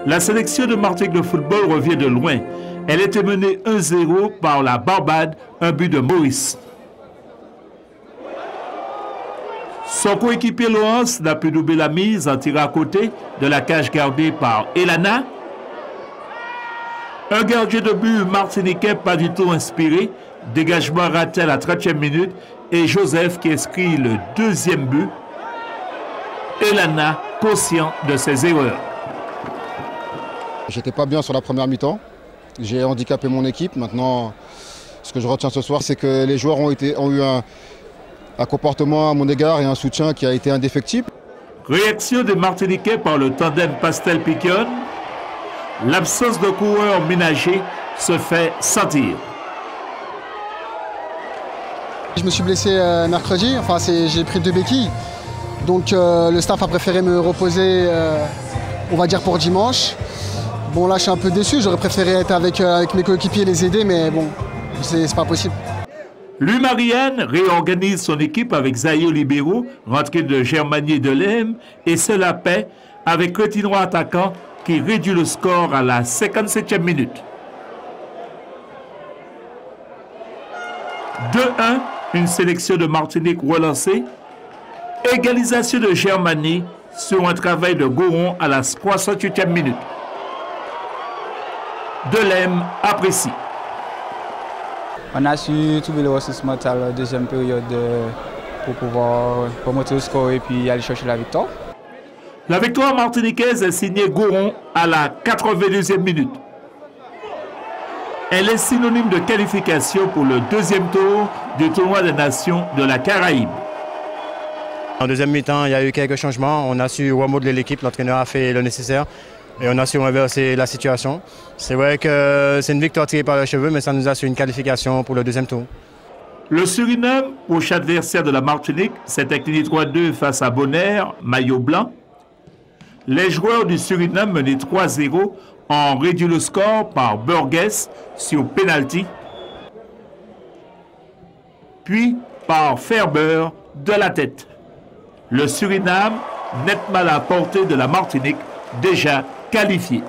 La sélection de Martinique de football revient de loin. Elle était menée 1-0 par la Barbade, un but de Maurice. Son coéquipier Laurence n'a pu doubler la mise en tirant à côté de la cage gardée par Elana. Un gardien de but martiniquais pas du tout inspiré. Dégagement raté à la 30e minute et Joseph qui inscrit le deuxième but. Elana conscient de ses erreurs. J'étais pas bien sur la première mi-temps. J'ai handicapé mon équipe. Maintenant, ce que je retiens ce soir, c'est que les joueurs ont eu un comportement à mon égard et un soutien qui a été indéfectible. Réaction des Martiniquais par le tandem Pastel-Piquion. L'absence de coureurs ménagers se fait sentir. Je me suis blessé mercredi, enfin j'ai pris 2 béquilles. Donc le staff a préféré me reposer, on va dire pour dimanche. Bon là je suis un peu déçu, j'aurais préféré être avec mes coéquipiers et les aider, mais bon, c'est pas possible. Louis-Marianne réorganise son équipe avec Zayo Libéraux, rentré de Germanie de l'Em, et Cela Paix avec Cretinois attaquant qui réduit le score à la 57e minute. 2-1, une sélection de Martinique relancée. Égalisation de Germanie sur un travail de Goron à la 68e minute. Delem apprécie. On a su trouver le ressourcement à la deuxième période pour pouvoir remonter le score et puis aller chercher la victoire. La victoire martiniquaise est signée Goron à la 82e minute. Elle est synonyme de qualification pour le deuxième tour du tournoi des nations de la Caraïbe. En deuxième mi-temps, il y a eu quelques changements. On a su remodeler l'équipe, l'entraîneur a fait le nécessaire et on a su renverser la situation. C'est vrai que c'est une victoire tirée par les cheveux, mais ça nous assure une qualification pour le deuxième tour. Le Suriname, proche adversaire de la Martinique, s'est incliné 3-2 face à Bonaire, maillot blanc. Les joueurs du Suriname menés 3-0 ont réduit le score par Burgess sur penalty, puis par Ferber de la tête. Le Suriname, nettement à la portée de la Martinique, déjà qualifié.